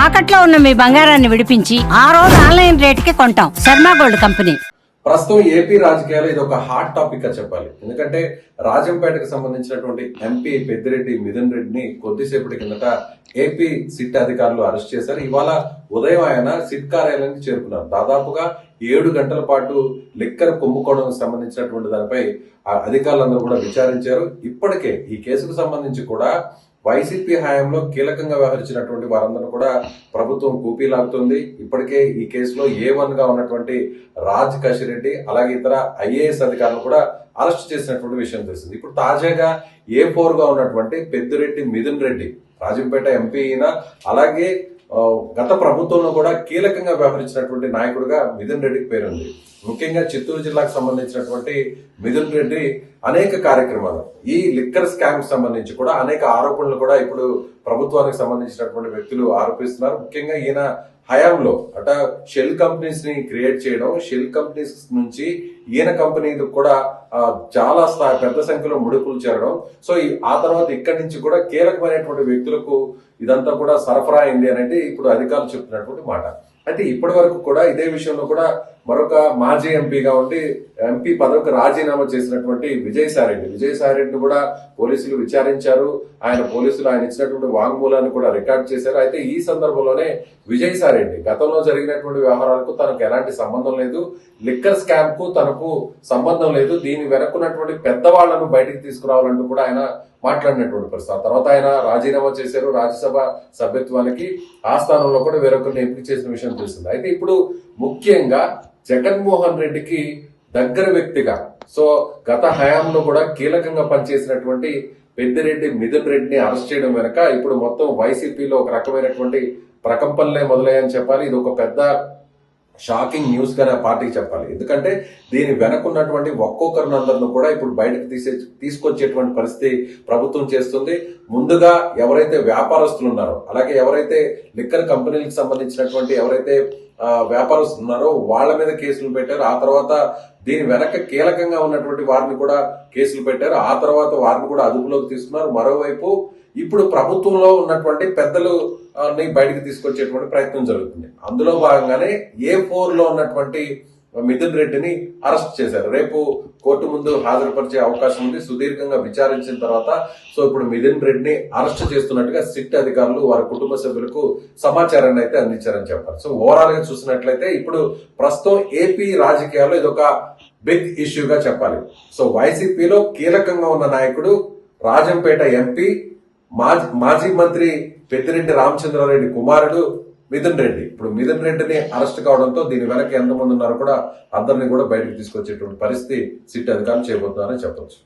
తాకట్లో ఉన్న మీ బంగారాన్ని విడిపించి ఆ రోజు ఆన్లైన్ రేటుకి కొంటాం. Sharma gold company. ప్రస్తుతం ఏపీ రాజకీయాలు ఇది ఒక హాట్ టాపిక్ గా చెప్పాలి. ఎందుకంటే రాజంపేటకు సంబంధించినటువంటి ఎంపీ పెద్దిరెడ్డి మిథున్ రెడ్డిని కొద్దిసేపటి కిందట ఏపీ సిట్ అధికారులు అరెస్ట్ చేశారు. ఇవాళ ఉదయం ఆయన సిట్ కార్యాలయానికి చేరుకున్నారు. దాదాపుగా 7 గంటల పాటు లిక్కర్ కుంభకోణం సంబంధించినటువంటి దానిపై అధికారులందరూ కూడా విచారించారు. ఇప్పటికే ఈ కేసుకు సంబంధించి కూడా వైసీపీ హయాంలో కీలకంగా వ్యవహరించినటువంటి వారందరూ కూడా ప్రభుత్వం కూపీలాగుతుంది. ఇప్పటికే ఈ కేసులో A1 గా ఉన్నటువంటి రాజ్ కశిరెడ్డి అలాగే ఇతర IAS అధికారులు కూడా అరెస్ట్ చేసినటువంటి విషయం తెలిసింది. ఇప్పుడు తాజాగా A4 గా ఉన్నటువంటి పెద్దిరెడ్డి మిథున్ రెడ్డి రాజంపేట ఎంపీ అయినా అలాగే గత ప్రభుత్వంలో కూడా కీలకంగా వ్యవహరించినటువంటి నాయకుడిగా మిథున్ రెడ్డికి పేరుంది. ముఖ్యంగా చిత్తూరు జిల్లాకు సంబంధించినటువంటి మిథున్ రెడ్డి అనేక కార్యక్రమాలు ఈ లిక్కర్ స్కామ్ సంబంధించి కూడా అనేక ఆరోపణలు కూడా ఇప్పుడు ప్రభుత్వానికి సంబంధించినటువంటి వ్యక్తులు ఆరోపిస్తున్నారు. ముఖ్యంగా ఈయన హయాంలో షెల్ కంపెనీస్ ని క్రియేట్ చేయడం, షెల్ కంపెనీస్ నుంచి ఈయన కంపెనీలకు కూడా చాలా పెద్ద సంఖ్యలో ముడుపులు చేరడం. సో ఆ తర్వాత ఇక్కడి నుంచి కూడా కీలకమైనటువంటి వ్యక్తులకు ఇదంతా కూడా సరఫరా అయింది అనేది ఇప్పుడు అధికారులు చెప్తున్నటువంటి మాట. అయితే ఇప్పటి వరకు కూడా ఇదే విషయంలో కూడా మరొక మాజీ ఎంపీగా ఉండి ఎంపీ పదవికి రాజీనామా చేసినటువంటి విజయసాయిరెడ్డిని కూడా పోలీసులు విచారించారు. పోలీసులు ఆయన ఇచ్చినటువంటి వాంగ్మూలాన్ని కూడా రికార్డ్ చేశారు. అయితే ఈ సందర్భంలోనే విజయసాయిరెడ్డి గతంలో జరిగినటువంటి వ్యవహారాలకు తనకు ఎలాంటి సంబంధం లేదు, లిక్కర్ స్కామ్ కు తనకు సంబంధం లేదు, దీని వెనక్కున్నటువంటి పెద్దవాళ్లను బయటికి తీసుకురావాలంటూ కూడా ఆయన మాట్లాడినటువంటి పరిస్థితి. తర్వాత ఆయన రాజీనామా చేశారు రాజ్యసభ సభ్యత్వానికి. ఆ స్థానంలో కూడా వేరొకరిని ఎంపిక చేసిన విషయం తెలిసింది. అయితే ఇప్పుడు ముఖ్యంగా జగన్మోహన్ రెడ్డికి దగ్గర వ్యక్తిగా గత హయాంలో కూడా కీలకంగా పనిచేసినటువంటి పెద్దిరెడ్డి మిథున్ రెడ్డిని అరెస్ట్ చేయడం వెనక ఇప్పుడు మొత్తం వైసీపీలో ఒక రకమైనటువంటి ప్రకంపనలే మొదలయ్యని చెప్పాలి. ఇది ఒక పెద్ద షాకింగ్ న్యూస్ గా పార్టీకి చెప్పాలి. ఎందుకంటే దీని వెనకున్నటువంటి ఒక్కొక్కరినందరిని కూడా ఇప్పుడు బయటకు తీసుకొచ్చేటువంటి పరిస్థితి ప్రభుత్వం చేస్తుంది. ముందుగా ఎవరైతే వ్యాపారస్తులు ఉన్నారో అలాగే ఎవరైతే లిక్కర్ కంపెనీలకు సంబంధించినటువంటి ఎవరైతే వ్యాపారస్తులు ఉన్నారో వాళ్ళ మీద కేసులు పెట్టారు. ఆ తర్వాత దీని వెనక కీలకంగా ఉన్నటువంటి వారిని కూడా కేసులు పెట్టారు. ఆ తర్వాత వారిని కూడా అదుపులోకి తీసుకున్నారు. మరోవైపు ఇప్పుడు ప్రభుత్వంలో ఉన్నటువంటి పెద్దలు బయటకు తీసుకొచ్చేటువంటి ప్రయత్నం జరుగుతుంది. అందులో భాగంగానే A4 లో ఉన్నటువంటి మిథున్ రెడ్డిని అరెస్ట్ చేశారు. రేపు కోర్టు ముందు హాజరుపరిచే అవకాశం ఉంది. సుదీర్ఘంగా విచారించిన తర్వాత ఇప్పుడు మిథున్ రెడ్డిని అరెస్ట్ చేస్తున్నట్టుగా సిట్ అధికారులు వారి కుటుంబ సభ్యులకు సమాచారాన్ని అయితే అందించారని చెప్పారు. ఓవరాల్ గా చూసినట్లయితే ఇప్పుడు ప్రస్తుతం ఏపీ రాజకీయాల్లో ఇది ఒక బిగ్ ఇష్యూగా చెప్పాలి. వైసీపీలో కీలకంగా ఉన్న నాయకుడు రాజంపేట ఎంపీ మాజీ మంత్రి పెద్దిరెడ్డి రామచంద్రారెడ్డి కుమారుడు మిథున్ రెడ్డి. ఇప్పుడు మిథున్ రెడ్డిని అరెస్ట్ కావడంతో దీని వెనక ఎంతమంది ఉన్నారో కూడా అందరినీ కూడా బయటకు తీసుకొచ్చేటువంటి పరిస్థితి సిట్ అధికారులు చేయబోతున్నారని చెప్పొచ్చు.